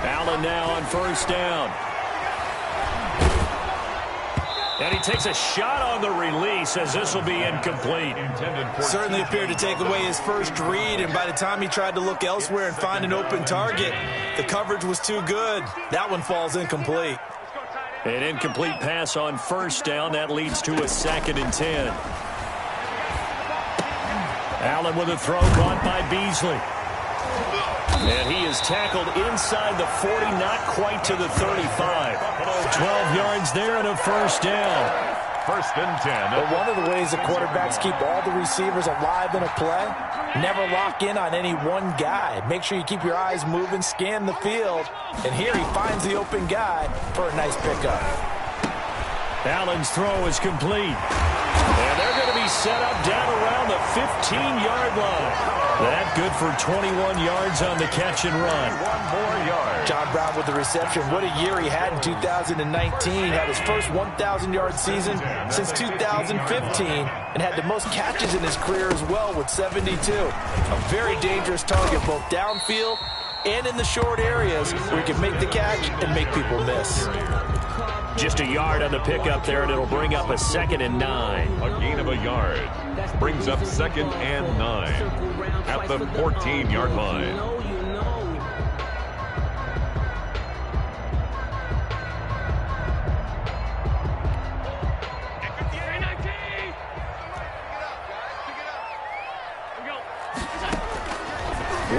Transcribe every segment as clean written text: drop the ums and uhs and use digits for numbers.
Allen now on first down. And he takes a shot on the release as this will be incomplete. Certainly appeared to take away his first read, and by the time he tried to look elsewhere and find an open target, the coverage was too good. That one falls incomplete. An incomplete pass on first down. That leads to a 2nd and 10. Allen with a throw caught by Beasley. And he is tackled inside the 40, not quite to the 35. 12 yards there and a first down. 1st and 10. But one of the ways the quarterbacks keep all the receivers alive in a play, never lock in on any one guy. Make sure you keep your eyes moving, scan the field. And here he finds the open guy for a nice pickup. Allen's throw is complete. And they're going to be set up down around the 15-yard line. That good for 21 yards on the catch and run. 1 more yard. John Brown with the reception. What a year he had in 2019. Had his first 1,000-yard season since 2015 and had the most catches in his career as well with 72. A very dangerous target both downfield and in the short areas where he can make the catch and make people miss. Just a yard on the pickup there, and it'll bring up a 2nd and 9. A gain of a yard. Brings up 2nd and 9 at the 14-yard line.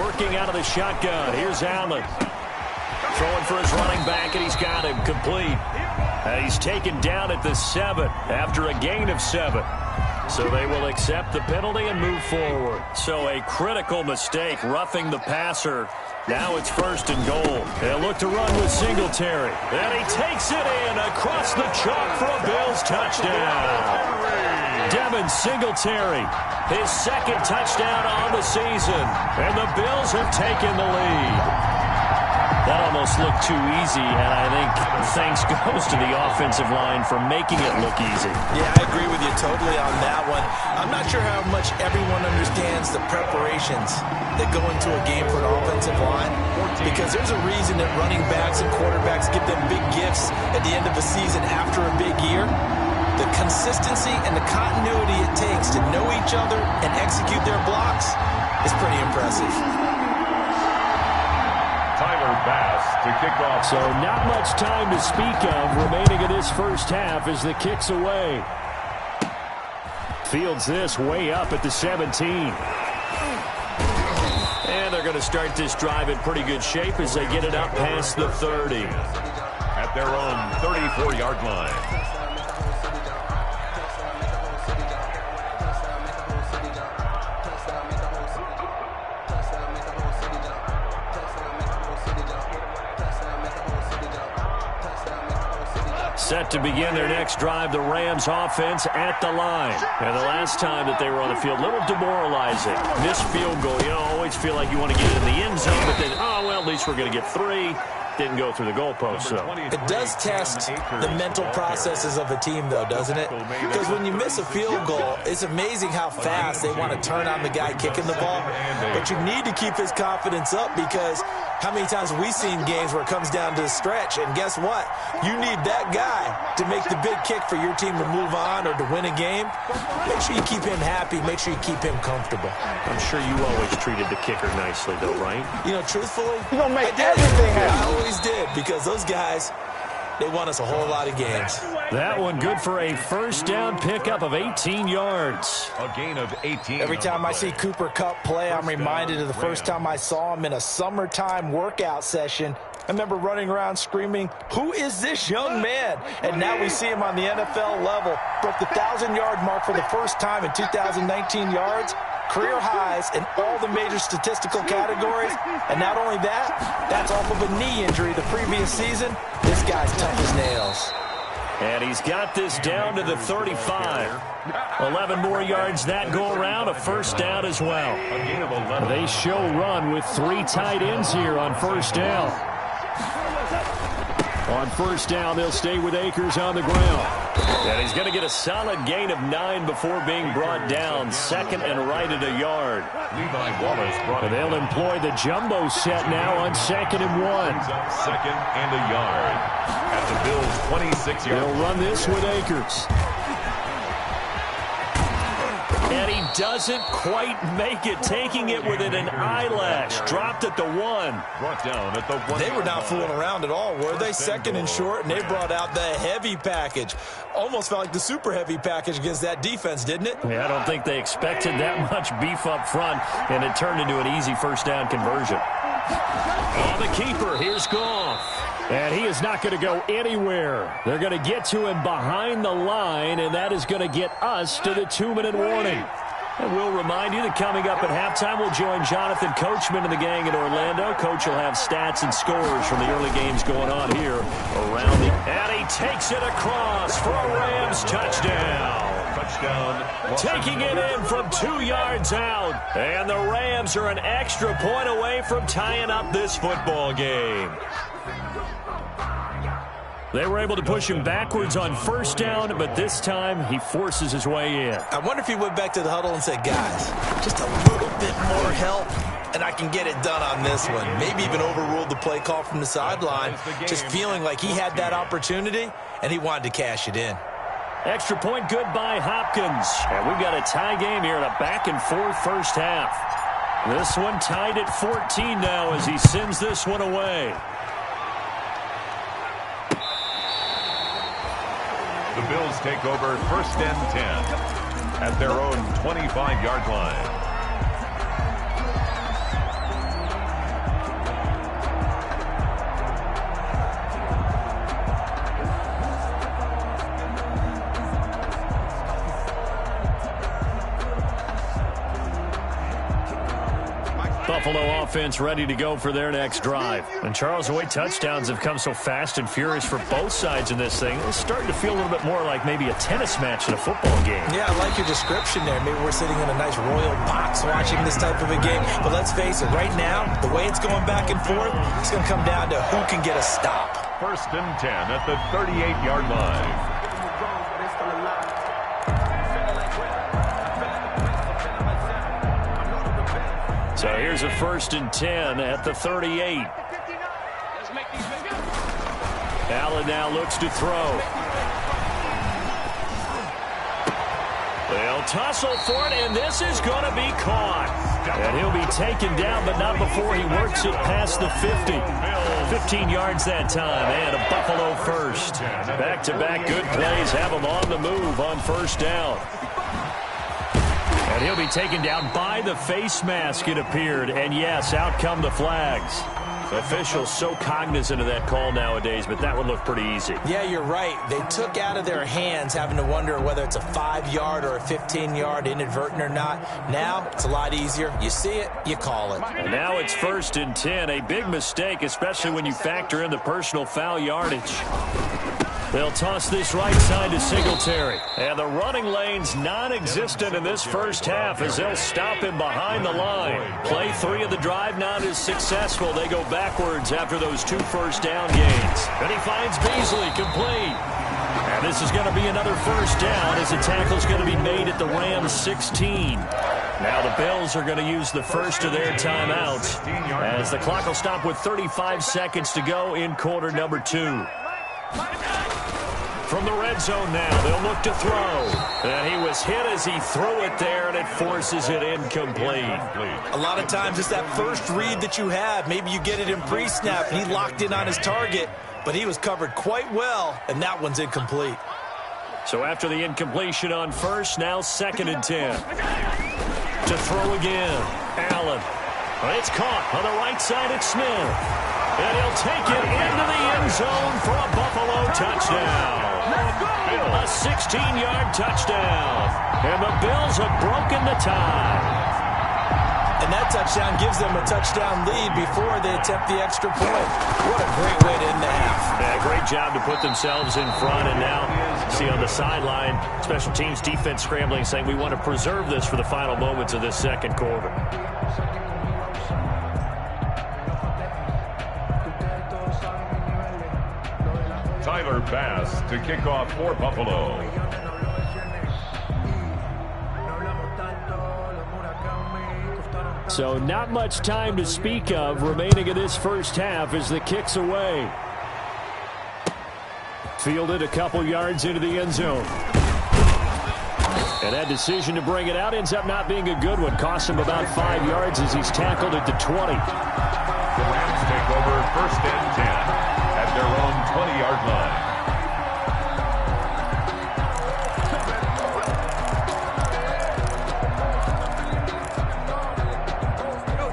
Working out of the shotgun. Here's Allen. Throwing for his running back, and he's got him complete. He's taken down at the 7 after a gain of 7. So they will accept the penalty and move forward. So a critical mistake, roughing the passer. Now it's 1st and goal. They'll look to run with Singletary. And he takes it in across the chalk for a Bills touchdown. Devin Singletary, his 2nd touchdown on the season. And the Bills have taken the lead. That almost looked too easy, and I think thanks goes to the offensive line for making it look easy. Yeah, I agree with you totally on that one. I'm not sure how much everyone understands the preparations that go into a game for an offensive line, because there's a reason that running backs and quarterbacks give them big gifts at the end of the season after a big year. The consistency and the continuity it takes to know each other and execute their blocks is pretty impressive. Bass to kick off. So not much time to speak of remaining in this first half as the kick's away. Fields this way up at the 17. And they're going to start this drive in pretty good shape as they get it up past the 30. At their own 34-yard line. Set to begin their next drive, the Rams offense at the line. And the last time that they were on the field, a little demoralizing. Missed field goal. You know, always feel like you want to get it in the end zone, but then, oh, well, at least we're going to get 3. Didn't go through the goalpost, so. It does test the mental processes of a team, though, doesn't it? Because when you miss a field goal, it's amazing how fast they want to turn on the guy kicking the ball. But you need to keep his confidence up, because how many times have we seen games where it comes down to the stretch, and guess what? You need that guy to make the big kick for your team to move on or to win a game. Make sure you keep him happy. Make sure you keep him comfortable. I'm sure you always treated the kicker nicely, though, right? You know, truthfully, you're going to make everything happen. I always did, because those guys, they won us a whole lot of games. That one good for a first down pickup of 18 yards. A gain of 18. Every time I see Cooper Kupp play, I'm reminded of the first time I saw him in a summertime workout session. I remember running around screaming, "Who is this young man?" And now we see him on the NFL level. Broke the 1,000-yard mark for the first time in 2019 yards. Career highs in all the major statistical categories. And not only that, that's off of a knee injury the previous season. This guy's tough as nails. And he's got this down to the 35. 11 more yards that go around, a first down as well. They show run with 3 tight ends here on first down. On first down, they'll stay with Akers on the ground. And he's going to get a solid gain of 9 before being brought down. Second and right at a yard. Levi Wallace brought And they'll employ the jumbo set now on 2nd and 1. Second and a yard. At the Bills' 26-yard. They'll run this with Akers. And he doesn't quite make it, taking it within an eyelash. Dropped at the 1. Brought down at the 1. They were not fooling around at all, were they? Second and short, and they brought out the heavy package. Almost felt like the super heavy package against that defense, didn't it? Yeah, I don't think they expected that much beef up front, and it turned into an easy first down conversion. Oh, the keeper, here's Goff. And he is not going to go anywhere. They're going to get to him behind the line, and that is going to get us to the 2-minute warning. And we'll remind you that coming up at halftime, we'll join Jonathan Coachman and the gang in Orlando. Coach will have stats and scores from the early games going on here around the... And he takes it across for a Rams touchdown. Taking it in from 2 yards out. And the Rams are an extra point away from tying up this football game. They were able to push him backwards on first down, but this time he forces his way in. I wonder if he went back to the huddle and said, guys, just a little bit more help, and I can get it done on this one. Maybe even overruled the play call from the sideline, just feeling like he had that opportunity, and he wanted to cash it in. Extra point good by Hopkins. And we've got a tie game here in a back-and-forth first half. This one tied at 14 now as he sends this one away. The Bills take over first and 10 at their own 25-yard line. Buffalo offense ready to go for their next drive. And Charles, the way touchdowns have come so fast and furious for both sides in this thing, it's starting to feel a little bit more like maybe a tennis match in a football game. Yeah, I like your description there. Maybe we're sitting in a nice royal box watching this type of a game. But let's face it, right now, the way it's going back and forth, it's going to come down to who can get a stop. First and 10 at the 38-yard line. So here's a first and 10 at the 38. Allen now looks to throw. They'll tussle for it, and this is going to be caught. And he'll be taken down, but not before he works it past the 50. 15 yards that time, and a Buffalo first. Back-to-back good plays have him on the move on first down. And he'll be taken down by the face mask, it appeared. And, yes, out come the flags. Officials so cognizant of that call nowadays, but that one looked pretty easy. Yeah, you're right. They took out of their hands having to wonder whether it's a 5-yard or a 15-yard, inadvertent or not. Now it's a lot easier. You see it, you call it. And now it's first and 10. A big mistake, especially when you factor in the personal foul yardage. They'll toss this right side to Singletary. And the running lane's non-existent in this first half as they'll stop him behind the line. Play 3 of the drive not as successful. They go backwards after those 2 first down gains. And he finds Beasley complete. And this is going to be another first down as the tackle's going to be made at the Rams 16. Now the Bills are going to use the first of their timeouts as the clock will stop with 35 seconds to go in quarter number 2. From the red zone now, they'll look to throw. And he was hit as he threw it there, and it forces it incomplete. A lot of times it's that first read that you have. Maybe you get it in pre-snap, and he locked in on his target, but he was covered quite well, and that one's incomplete. So after the incompletion on first, now second and 10. To throw again, Allen. It's caught on the right side at Smith. And he'll take it into the end zone for a Buffalo touchdown. A 16-yard touchdown. And the Bills have broken the tie. And that touchdown gives them a touchdown lead before they attempt the extra point. What a great way to end the half. Yeah, great job to put themselves in front. And now, see on the sideline, special teams defense scrambling, saying we want to preserve this for the final moments of this second quarter. Tyler Bass to kick off for Buffalo. So not much time to speak of remaining in this first half as the kick's away. Fielded a couple yards into the end zone. And that decision to bring it out ends up not being a good one. Costs him about 5 yards as he's tackled at the 20. The Rams take over 1st and 10 at their own 20-yard line.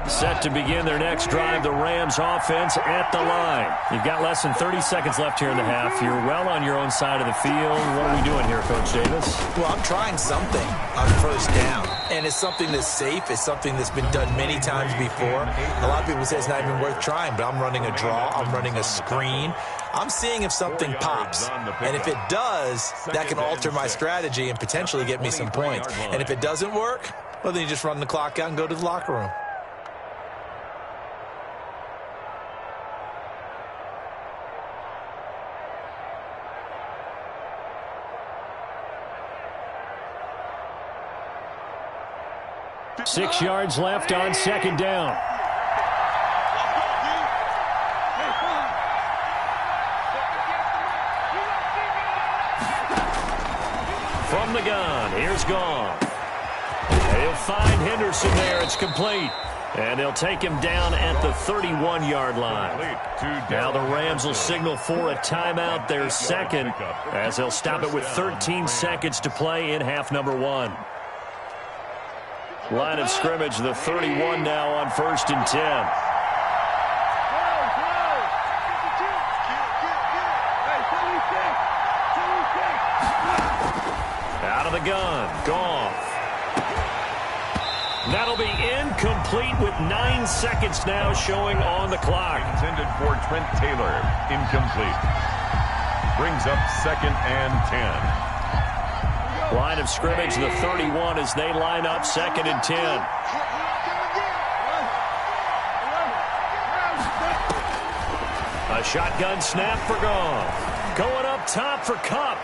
Set to begin their next drive, the Rams offense at the line. You've got less than 30 seconds left here in the half. You're well on your own side of the field. What are we doing here, Coach Davis? Well, I'm trying something on 1st down, and it's something that's safe. It's something that's been done many times before. A lot of people say it's not even worth trying, but I'm running a draw. I'm running a screen. I'm seeing if something pops, and if it does, that can alter my strategy and potentially get me some points. And if it doesn't work, well, then you just run the clock out and go to the locker room. Six yards left on 2nd down. From the gun, here's Goff. He'll find Henderson there. It's complete. And they'll take him down at the 31-yard line. Now the Rams will signal for a timeout, their second, as they'll stop it with 13 seconds to play in half number 1. Line of scrimmage, the 31 now on 1st and 10. Out of the gun, Goff. That'll be incomplete with 9 seconds now showing on the clock. Intended for Trent Taylor, incomplete. Brings up 2nd and 10. Line of scrimmage, the 31 as they line up 2nd and 10. A shotgun snap for Goff. Going up top for Kupp.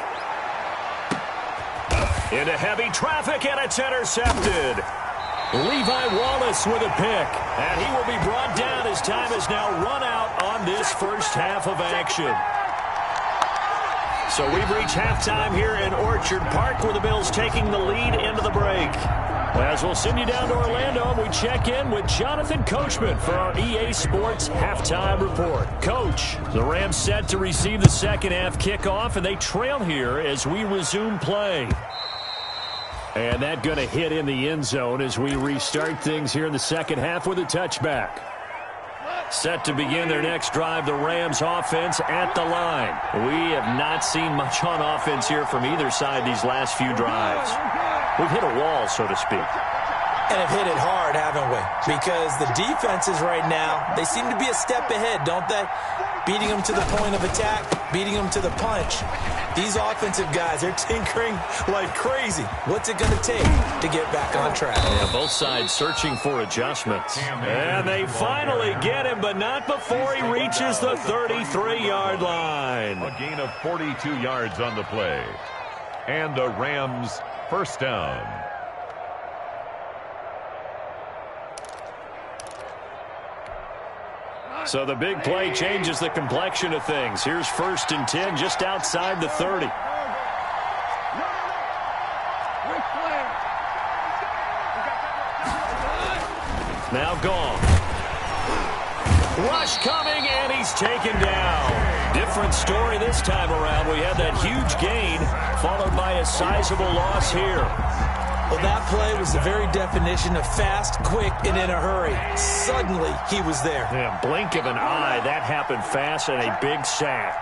Into heavy traffic, and it's intercepted. Levi Wallace with a pick. And he will be brought down as time has now run out on this first half of action. So we've reached halftime here in Orchard Park, where the Bills taking the lead into the break. As we'll send you down to Orlando, and we check in with Jonathan Coachman for our EA Sports Halftime Report. Coach, the Rams set to receive the second half kickoff, and they trail here as we resume play. And that going to hit in the end zone as we restart things here in the second half with a touchback. Set to begin their next drive, the Rams offense at the line. We have not seen much on offense here from either side these last few drives. We've hit a wall, so to speak. And have hit it hard, haven't we? Because the defenses right now, they seem to be a step ahead, don't they? Beating them to the point of attack, beating them to the punch. These offensive guys, they're tinkering like crazy. What's it going to take to get back on track? Yeah, both sides searching for adjustments. And they finally get him, but not before he reaches the 33-yard line. A gain of 42 yards on the play. And the Rams first down. So the big play changes the complexion of things. Here's 1st and 10 just outside the 30. Now Goff. Rush coming, and he's taken down. Different story this time around. We had that huge gain followed by a sizable loss here. Well, that play was the very definition of fast, quick, and in a hurry. Suddenly, he was there. Yeah, blink of an eye, that happened fast, and a big sack.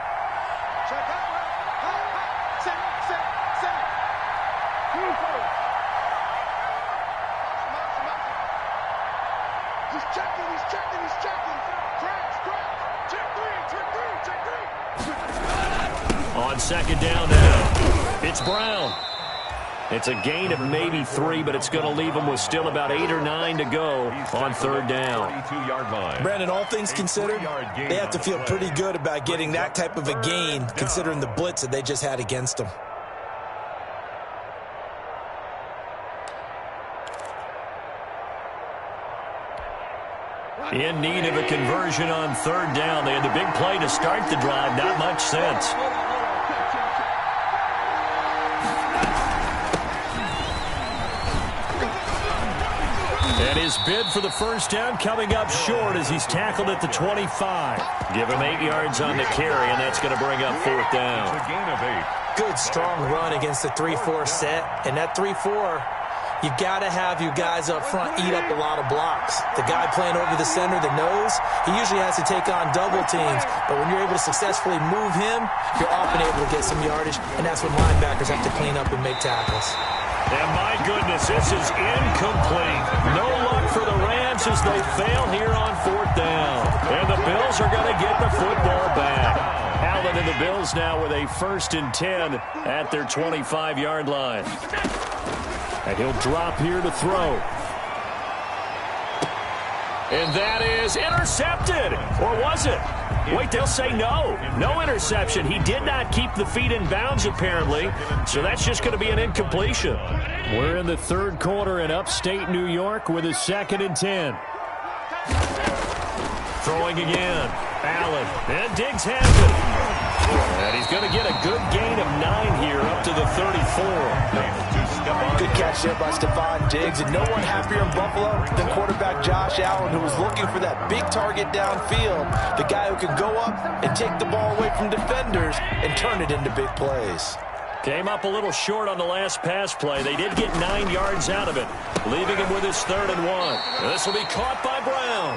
On 2nd down now, it's Brown. It's a gain of maybe 3, but it's going to leave them with still about 8 or 9 to go on third down. Brandon, all things considered, they have to feel pretty good about getting that type of a gain, considering the blitz that they just had against them. In need of a conversion on third down. They had the big play to start the drive. Not much sense. And his bid for the first down coming up short as he's tackled at the 25. Give him 8 yards on the carry, and that's going to bring up fourth down. It's a gain of 8. Good, strong run against the 3-4 set. And that 3-4... you got to have your guys up front eat up a lot of blocks. The guy playing over the center, the nose, he usually has to take on double teams. But when you're able to successfully move him, you're often able to get some yardage, and that's when linebackers have to clean up and make tackles. And my goodness, this is incomplete. No luck for the Rams as they fail here on fourth down. And the Bills are going to get the football back. Allen and the Bills now with a 1st and 10 at their 25-yard line. And he'll drop here to throw. And that is intercepted. Or was it? Wait, they'll say no. No interception. He did not keep the feet in bounds, apparently. So that's just going to be an incompletion. We're in the third quarter in upstate New York with a 2nd and 10. Throwing again. Allen. And Diggs has it. And he's going to get a good gain of 9 here up to the 34. Good catch there by Stephon Diggs, and no one happier in Buffalo than quarterback Josh Allen, who was looking for that big target downfield, the guy who can go up and take the ball away from defenders and turn it into big plays. Came up a little short on the last pass play. They did get 9 yards out of it, leaving him with his 3rd and 1. This will be caught by Brown.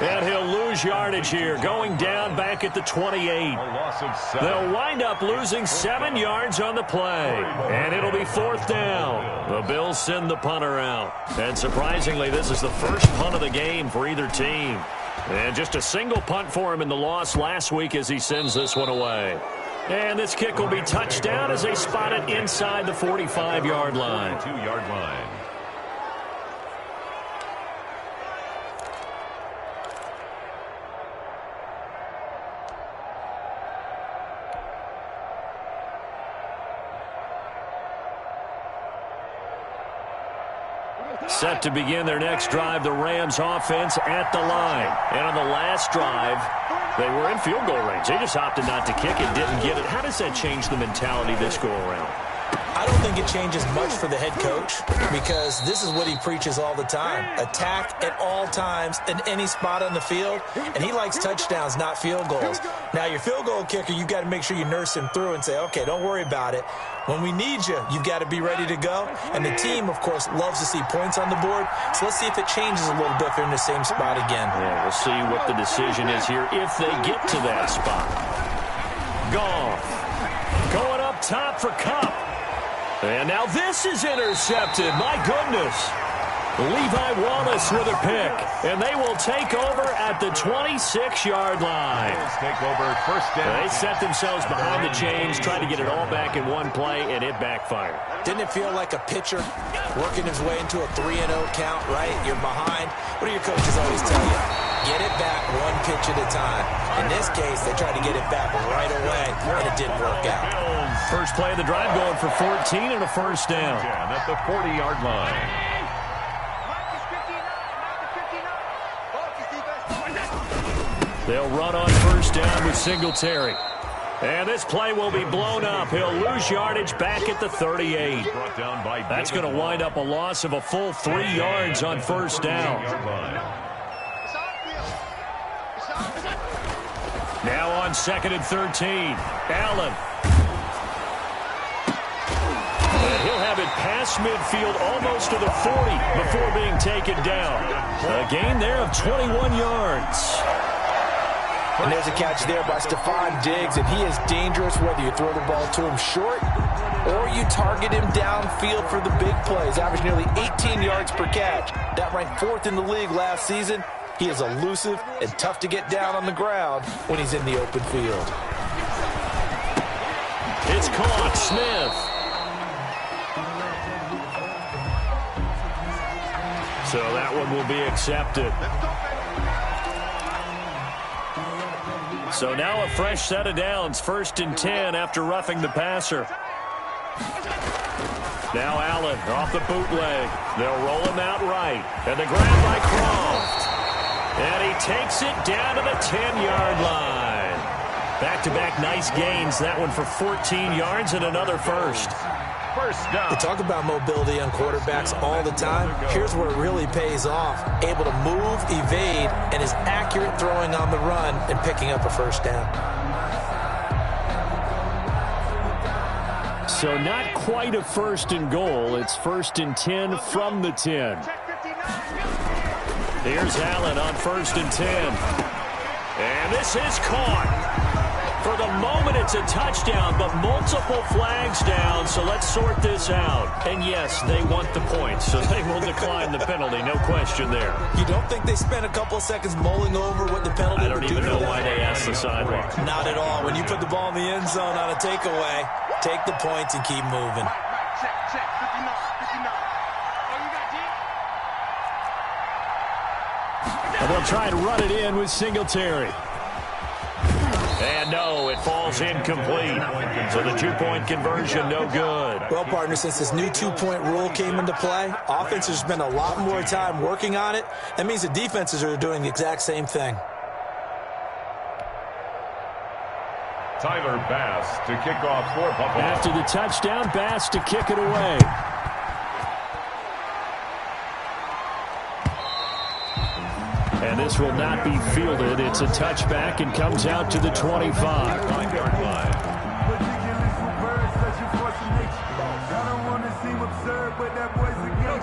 And he'll lose yardage here, going down back at the 28. They'll wind up losing 7 yards on the play. And it'll be fourth down. The Bills send the punter out. And surprisingly, this is the first punt of the game for either team. And just a single punt for him in the loss last week as he sends this one away. And this kick will be touchdown as they spot it inside the 45-yard line. 2-yard line. Set to begin their next drive, the Rams offense at the line. And on the last drive, they were in field goal range. They just opted not to kick it, didn't get it. How does that change the mentality this go around? I don't think it changes much for the head coach because this is what he preaches all the time. Attack at all times in any spot on the field, and he likes touchdowns, not field goals. Now, your field goal kicker, you've got to make sure you nurse him through and say, okay, don't worry about it. When we need you, you've got to be ready to go. And the team, of course, loves to see points on the board. So let's see if it changes a little bit if they're in the same spot again. Yeah, we'll see what the decision is here if they get to that spot. Goff going up top for Kupp. And now this is intercepted. My goodness. Levi Wallace with a pick. And they will take over at the 26-yard line. Take over first down. They set themselves behind the chains, tried to get it all back in one play, and it backfired. Didn't it feel like a pitcher working his way into a 3-0 count, right? You're behind. What do your coaches always tell you? Get it back one pitch at a time. In this case, they tried to get it back right away, and it didn't work out. First play of the drive going for 14 and a first down. At the 40-yard line. They'll run on first down with Singletary. And this play will be blown up. He'll lose yardage back at the 38. That's going to wind up a loss of a full 3 yards on first down. Now on 2nd and 13. Allen. And he'll have it past midfield almost to the 40 before being taken down. A gain there of 21 yards. And there's a catch there by Stephon Diggs, and he is dangerous whether you throw the ball to him short or you target him downfield for the big plays. Averaged nearly 18 yards per catch. That ranked 4th in the league last season. He is elusive and tough to get down on the ground when he's in the open field. It's caught. Smith. So that one will be accepted. So now a fresh set of downs, 1st and 10 after roughing the passer. Now Allen off the bootleg. They'll roll him out right. And the grab by Croft. And he takes it down to the 10-yard line. Back-to-back nice gains. That one for 14 yards and another first. First down. We talk about mobility on quarterbacks all the time. Here's where it really pays off. Able to move, evade, and is accurate throwing on the run and picking up a first down. So not quite a 1st and goal. It's 1st and 10 from the 10. Here's Allen on 1st and 10. And this is caught. For the moment, it's a touchdown, but multiple flags down, so let's sort this out. And yes, they want the points, so they will decline the penalty, no question there. You don't think they spent a couple of seconds mulling over what the penalty would do? I don't even know why they asked the sideline. Not at all. When you put the ball in the end zone on a takeaway, take the points and keep moving. And they'll try to run it in with Singletary. And no, it falls incomplete. So the 2-point conversion, no good. Well, partner, since this new 2-point rule came into play, offenses spend a lot more time working on it. That means the defenses are doing the exact same thing. Tyler Bass to kick off for Buffalo. After the touchdown, Bass to kick it away. And this will not be fielded. It's a touchback and comes out to the 25. 9-yard line.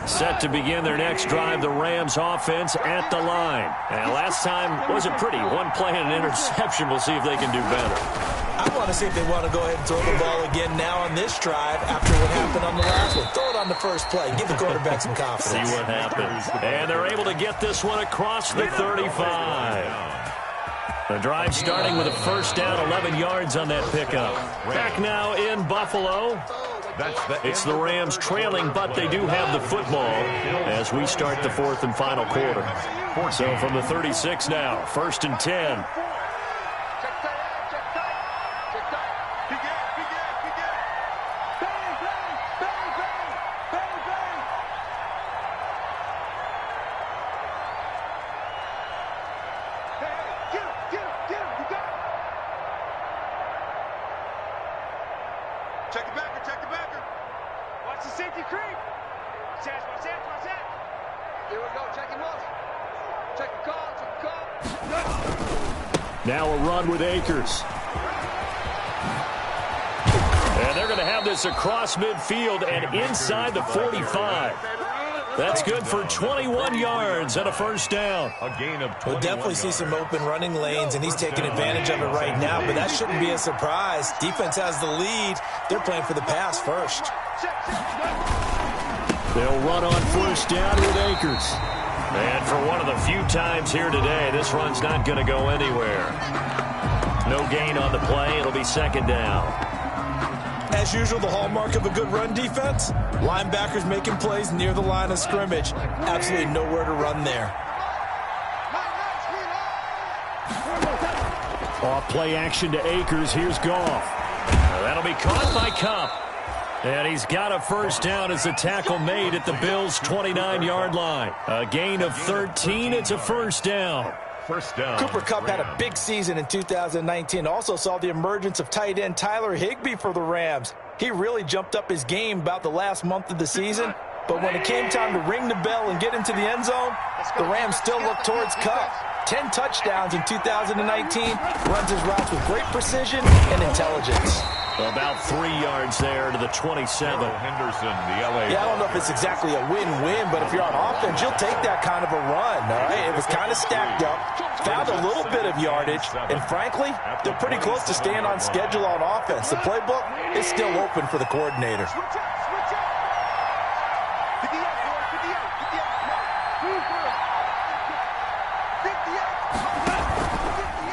Set to begin their next drive, the Rams offense at the line. And last time wasn't pretty. One play and an interception. We'll see if they can do better. I want to see if they want to go ahead and throw the ball again now on this drive after what happened on the last one. Throw it on the first play. Give the quarterback some confidence. See what happens. And they're able to get this one across the 35. The drive starting with a first down, 11 yards on that pickup. Back now in Buffalo. It's the Rams trailing, but they do have the football as we start the 4th and final quarter. So from the 36 now, 1st and 10. Check the backer, check the backer. Watch the safety creep. Watch that. Here we go, check him up. Check the call. Now a run with Akers. And they're going to have this across midfield and inside the 45. That's good for 21 yards and a first down. A gain of 21 We'll definitely see some open running lanes, and he's taking advantage of it right now, but that shouldn't be a surprise. Defense has the lead. They're playing for the pass first. They'll run on first down with Akers. And for one of the few times here today, this run's not going to go anywhere. No gain on the play. It'll be second down. As usual, the hallmark of a good run defense, linebackers making plays near the line of scrimmage. Absolutely nowhere to run there. Off play action to Akers. Here's Goff. That'll be caught by Kupp. And he's got a first down as the tackle made at the Bills' 29-yard line. A gain of 13. It's a first down. First down. Cooper Kupp had a big season in 2019. Also saw the emergence of tight end Tyler Higbee for the Rams. He really jumped up his game about the last month of the season. But when it came time to ring the bell and get into the end zone, the Rams still looked towards Kupp. 10 touchdowns in 2019. Runs his routes with great precision and intelligence. About 3 yards there to the 27. Henderson, the LA. Yeah, I don't know if it's exactly a win-win, but if you're on offense, you'll take that kind of a run, all right? It was kind of stacked up, found a little bit of yardage, and frankly, they're pretty close to staying on schedule on offense. The playbook is still open for the coordinator.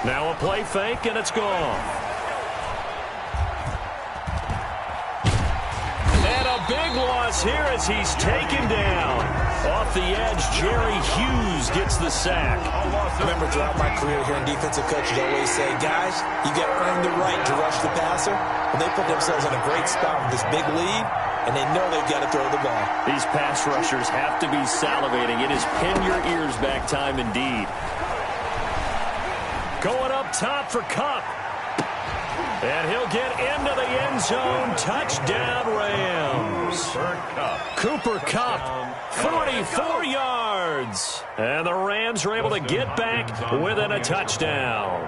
Now a play fake, and it's gone. big loss here as he's taken down. Off the edge, Jerry Hughes gets the sack. I remember throughout my career hearing defensive coaches always say, guys, you got to earn the right to rush the passer. And they put themselves in a great spot with this big lead, and they know they've got to throw the ball. These pass rushers have to be salivating. It is pin your ears back time indeed. Going up top for Kupp. And he'll get into the end zone. Touchdown, Rams. Cooper Kupp, 44 yards. And the Rams are able to get back within a touchdown.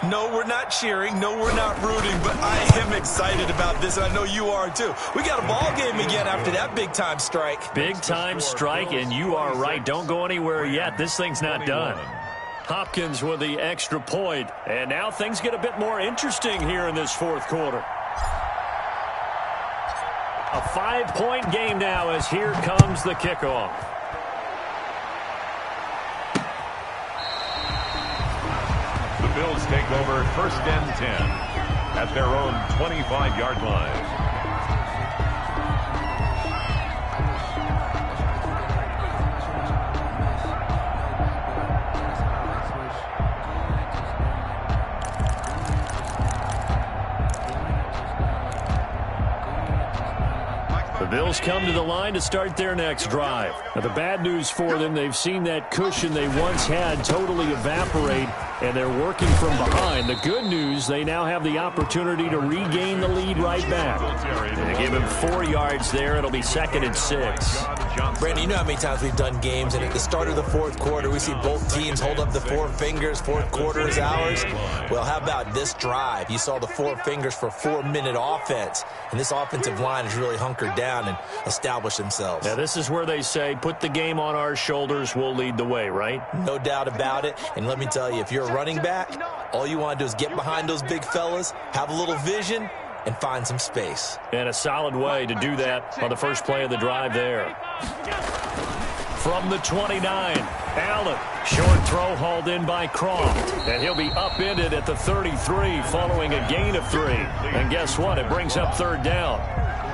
No, we're not cheering. No, we're not rooting. But I am excited about this, and I know you are too. We got a ball game again after that big-time strike. Big-time strike, and you are right. Don't go anywhere yet. This thing's not done. Hopkins with the extra point. And now things get a bit more interesting here in this fourth quarter. A 5-point game now as here comes the kickoff. The Bills take over 1st and 10 at their own 25-yard line. The Bills come to the line to start their next drive. Now, the bad news for them, they've seen that cushion they once had totally evaporate, and they're working from behind. The good news, they now have the opportunity to regain the lead right back. They give him 4 yards there. It'll be 2nd and 6. Brandon, you know how many times we've done games, and at the start of the fourth quarter, we see both teams hold up the 4 fingers. Fourth quarter is ours. Well, how about this drive? You saw the 4 fingers for 4-minute offense, and this offensive line has really hunkered down and established themselves. Now, this is where they say, put the game on our shoulders, we'll lead the way, right? No doubt about it. And let me tell you, if you're a running back, all you want to do is get behind those big fellas, have a little vision, and find some space. And a solid way to do that on the first play of the drive there. From the 29, Allen. Short throw hauled in by Croft. And he'll be upended at the 33 following a gain of 3. And guess what? It brings up 3rd down.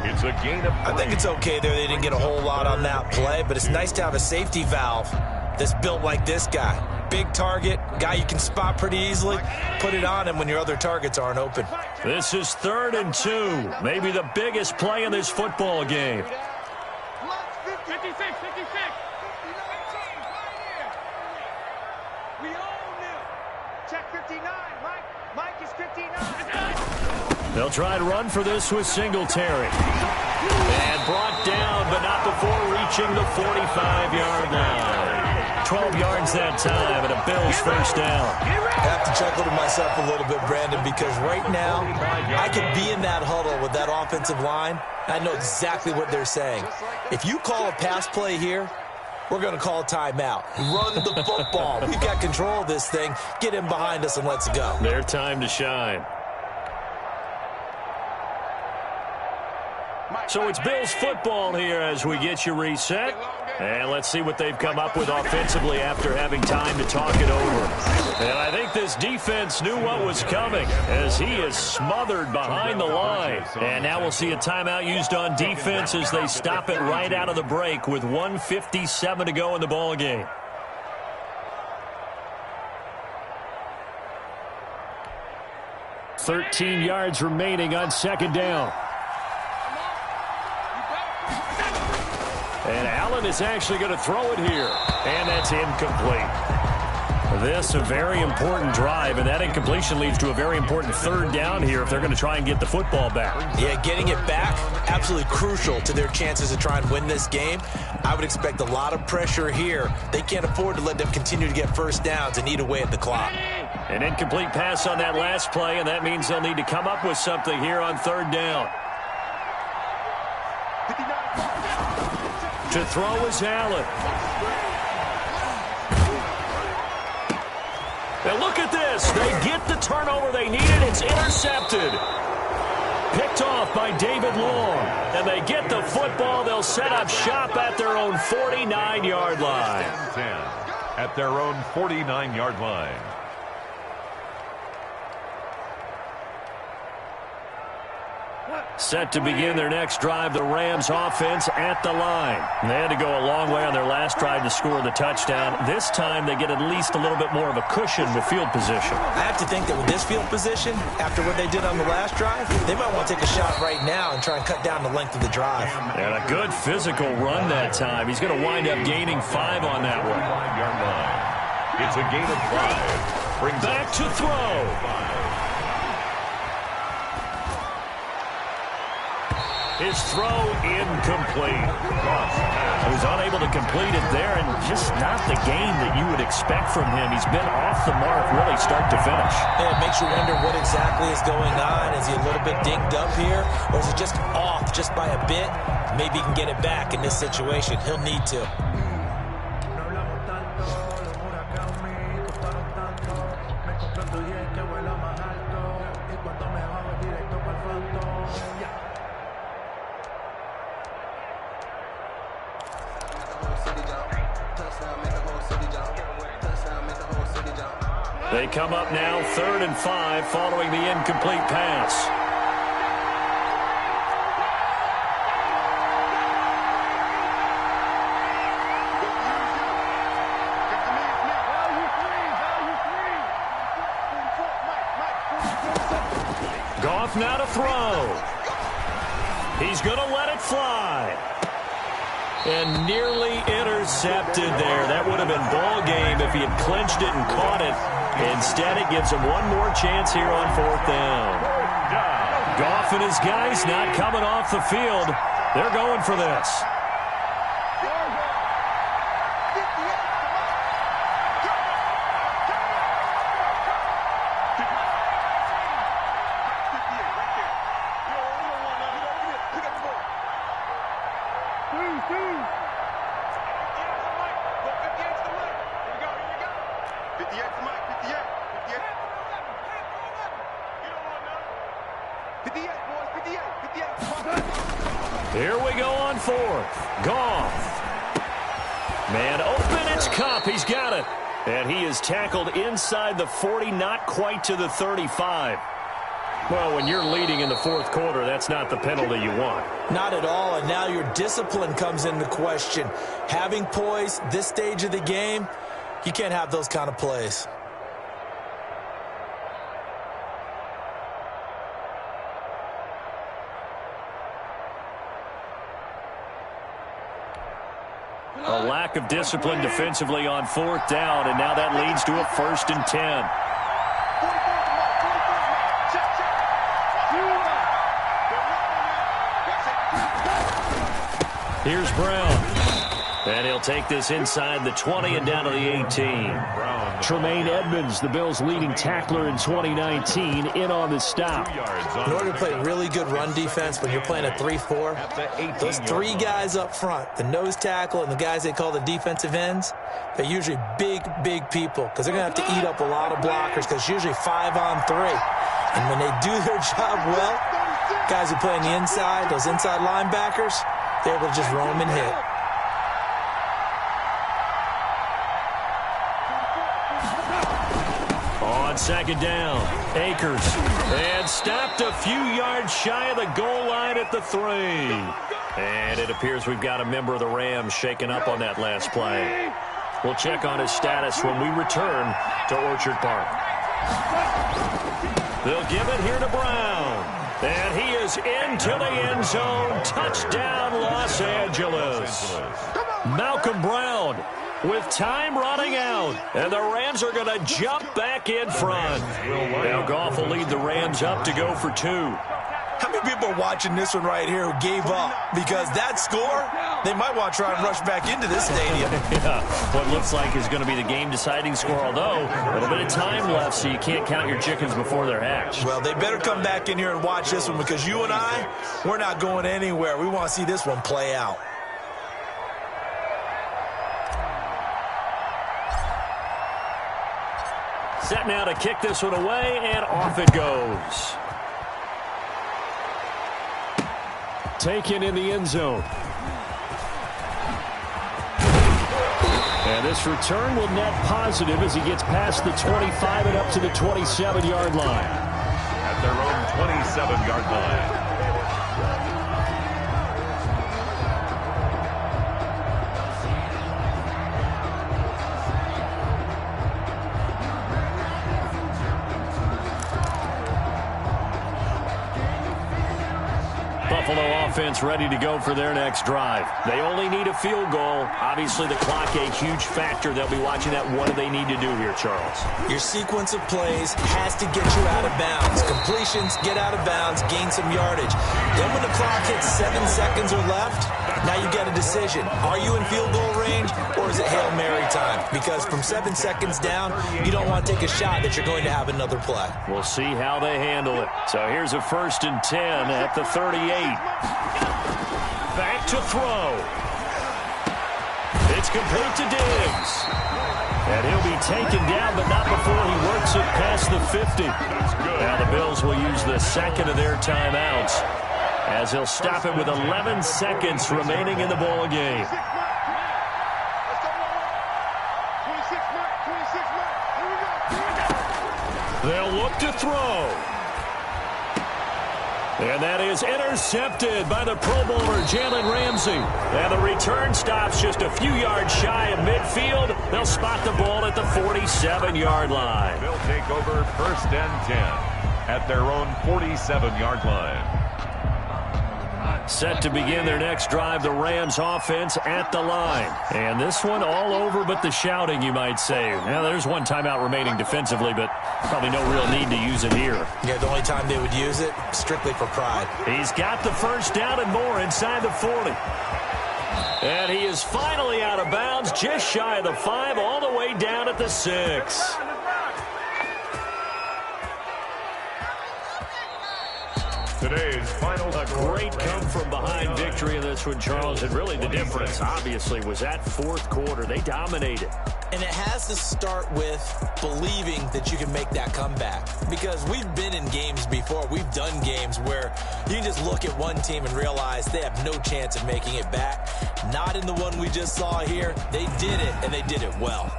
It's a gain of 3. I think it's okay there. They didn't get a whole lot on that play, but it's nice to have a safety valve that's built like this guy. Big target, guy you can spot pretty easily. Put it on him when your other targets aren't open. This is 3rd and 2. Maybe the biggest play in this football game. 56, 56. We own them. Check 59. Mike is 59. They'll try to run for this with Singletary. And brought down, but not before reaching the 45-yard line. 12 yards that time, and a Bills first down. I have to chuckle to myself a little bit, Brandon, because right now I could be in that huddle with that offensive line. I know exactly what they're saying. If you call a pass play here, we're going to call a timeout. Run the football. We've got control of this thing. Get in behind us and let's go. Their time to shine. So it's Bills football here as we get you reset. And let's see what they've come up with offensively after having time to talk it over. And I think this defense knew what was coming as he is smothered behind the line. And now we'll see a timeout used on defense as they stop it right out of the break with 1:57 to go in the ball game. $13 yards remaining on 2nd down. And Allen is actually going to throw it here. And that's incomplete. This a very important drive, and that incompletion leads to a very important 3rd down here if they're going to try and get the football back. Yeah, getting it back, absolutely crucial to their chances to try and win this game. I would expect a lot of pressure here. They can't afford to let them continue to get first downs and eat away at the clock. An incomplete pass on that last play, and that means they'll need to come up with something here on 3rd down. To throw is Allen. Now look at this. They get the turnover they needed. It's intercepted. Picked off by David Long. And they get the football. They'll set up shop at their own 49-yard line. 10 at their own 49-yard line. Set to begin their next drive, the Rams offense at the line. And they had to go a long way on their last drive to score the touchdown. This time they get at least a little bit more of a cushion with field position. I have to think that with this field position, after what they did on the last drive, they might want to take a shot right now and try and cut down the length of the drive. And a good physical run that time. He's going to wind up gaining 5 on that one. 5-yard line. It's a gain of 5. Brings back to throw. His throw incomplete. He was unable to complete it there, and just not the game that you would expect from him. He's been off the mark really start to finish. And it makes you wonder what exactly is going on. Is he a little bit dinged up here, or is he just off just by a bit? Maybe he can get it back in this situation. He'll need to. They come up now 3rd and 5 following the incomplete pass. Goff now to throw. He's going to let it fly. And nearly intercepted there. That would have been ball game if he had clinched it and caught it. Instead, it gives him one more chance here on 4th down. Goff and his guys not coming off the field. They're going for this. Here we go on 4th. Goff. Man open, it's Kupp. He's got it. And he is tackled inside the 40, not quite to the 35. Well, when you're leading in the 4th quarter, that's not the penalty you want. Not at all, and now your discipline comes into question. Having poise this stage of the game, you can't have those kind of plays. A lack of discipline defensively on 4th down, and now that leads to a 1st and 10. Here's Brown. And he'll take this inside the 20 and down to the 18. Tremaine Edmonds, the Bills' leading tackler in 2019, in on the stop. In order to play really good run defense when you're playing a 3-4, those 3 guys up front, the nose tackle and the guys they call the defensive ends, they're usually big, big people because they're going to have to eat up a lot of blockers because it's usually 5 on 3. And when they do their job well, guys who play on the inside, those inside linebackers, they're able to just roam and hit. On 2nd down, Akers. And stopped a few yards shy of the goal line at the 3. And it appears we've got a member of the Rams shaken up on that last play. We'll check on his status when we return to Orchard Park. They'll give it here to Brown. And he is into the end zone. Touchdown, Los Angeles. Malcolm Brown with time running out. And the Rams are going to jump back in front. Now Goff will lead the Rams up to go for 2. How many people are watching this one right here who gave up? Because that score, they might want to try and rush back into this stadium. Yeah, what looks like is going to be the game-deciding score, although a little bit of time left, so you can't count your chickens before they're hatched. Well, they better come back in here and watch this one because you and I, we're not going anywhere. We want to see this one play out. Set now to kick this one away, and off it goes. Taken in the end zone. And this return will net positive as he gets past the 25 and up to the 27-yard line. At their own 27-yard line. defense ready to go for their next drive. They only need a field goal. Obviously, the clock a huge factor. They'll be watching that. What do they need to do here, Charles? Your sequence of plays has to get you out of bounds. Completions, get out of bounds, gain some yardage. Then when the clock hits 7 seconds or left, now you get a decision. Are you in field goal range, or is it Hail Mary time? Because from 7 seconds down, you don't want to take a shot that you're going to have another play. We'll see how they handle it. So here's a 1st and 10 at the 38. Back to throw. It's complete to Diggs. And he'll be taken down, but not before he works it past the 50. Now the Bills will use the second of their timeouts, as he'll stop it with 11 seconds remaining in the ball game. They'll look to throw. And that is intercepted by the Pro Bowler, Jalen Ramsey. And the return stops just a few yards shy of midfield. They'll spot the ball at the 47-yard line. They'll take over 1st and 10 at their own 47-yard line. Set to begin their next drive, the Rams offense at the line. And this one all over but the shouting, you might say. Now, there's one timeout remaining defensively, but probably no real need to use it here. Yeah, the only time they would use it, strictly for pride. He's got the 1st down and more inside the 40. And he is finally out of bounds, just shy of the 5, all the way down at the 6. Today's final A great come-from-behind victory in this one, Charles. And really the difference, obviously, was that 4th quarter. They dominated. And it has to start with believing that you can make that comeback. Because we've been in games before. We've done games where you can just look at one team and realize they have no chance of making it back. Not in the one we just saw here. They did it, and they did it well.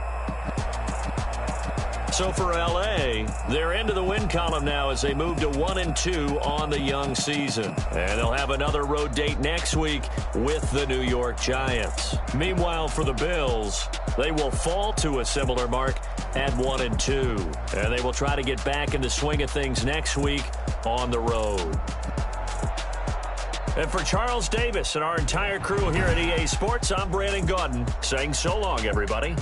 So for L.A., they're into the win column now as they move to 1-2 on the young season. And they'll have another road date next week with the New York Giants. Meanwhile, for the Bills, they will fall to a similar mark at 1-2. And they will try to get back in the swing of things next week on the road. And for Charles Davis and our entire crew here at EA Sports, I'm Brandon Gaudin saying so long, everybody.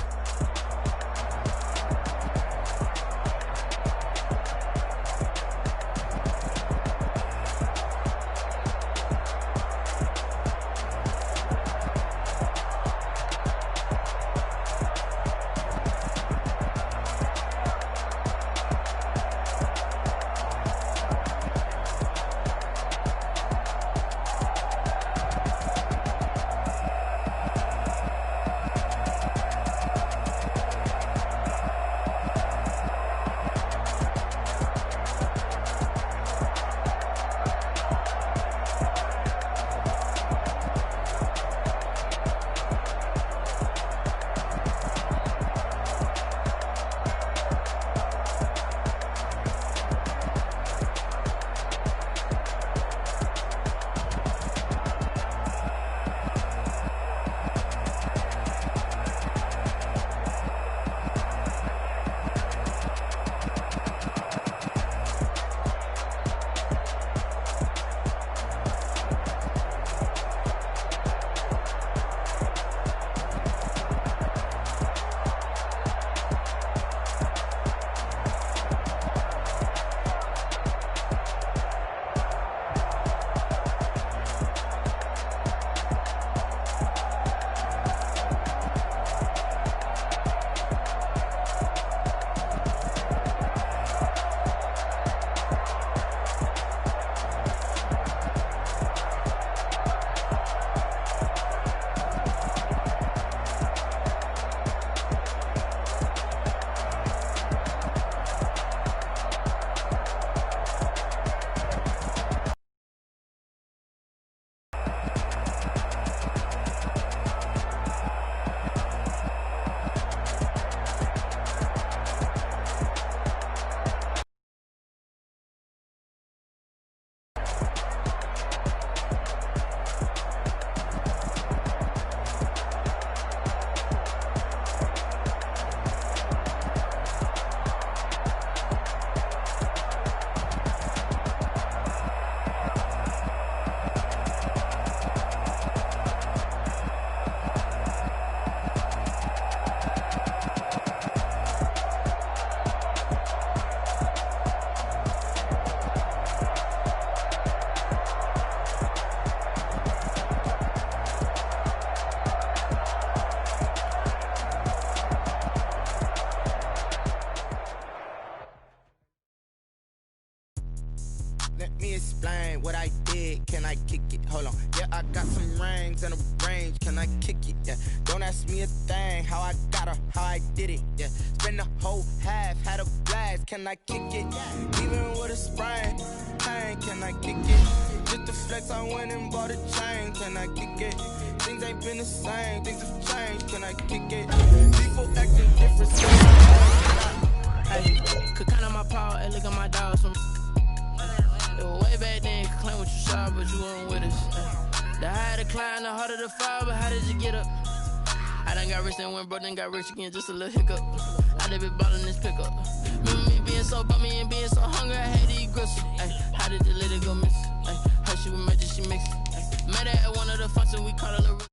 Let me explain what I did. Can I kick it? Hold on. Yeah, I got some rings and a range. Can I kick it? Yeah. Don't ask me a thing. How I got her, how I did it. Yeah. Spend the whole half, had a blast. Can I kick it? Even with a sprain, pain. Can I kick it? Just to flex, I went and bought a chain. Can I kick it? Things ain't been the same. Things have changed. Can I kick it? People acting different. Hey, could count on my power and look at my dogs from. It was way back then, could claim what you saw, but you weren't with us. The higher the climb, the harder the fall, but how did you get up? I done got rich and went broke, then got rich again, just a little hiccup. I done been ballin' this pickup. Remember me being so bummy and being so hungry, I had to eat gristle. Ay, how did the lady go miss? Ay, how she was made, she mixed. Met her at one of the functions, we caught her little.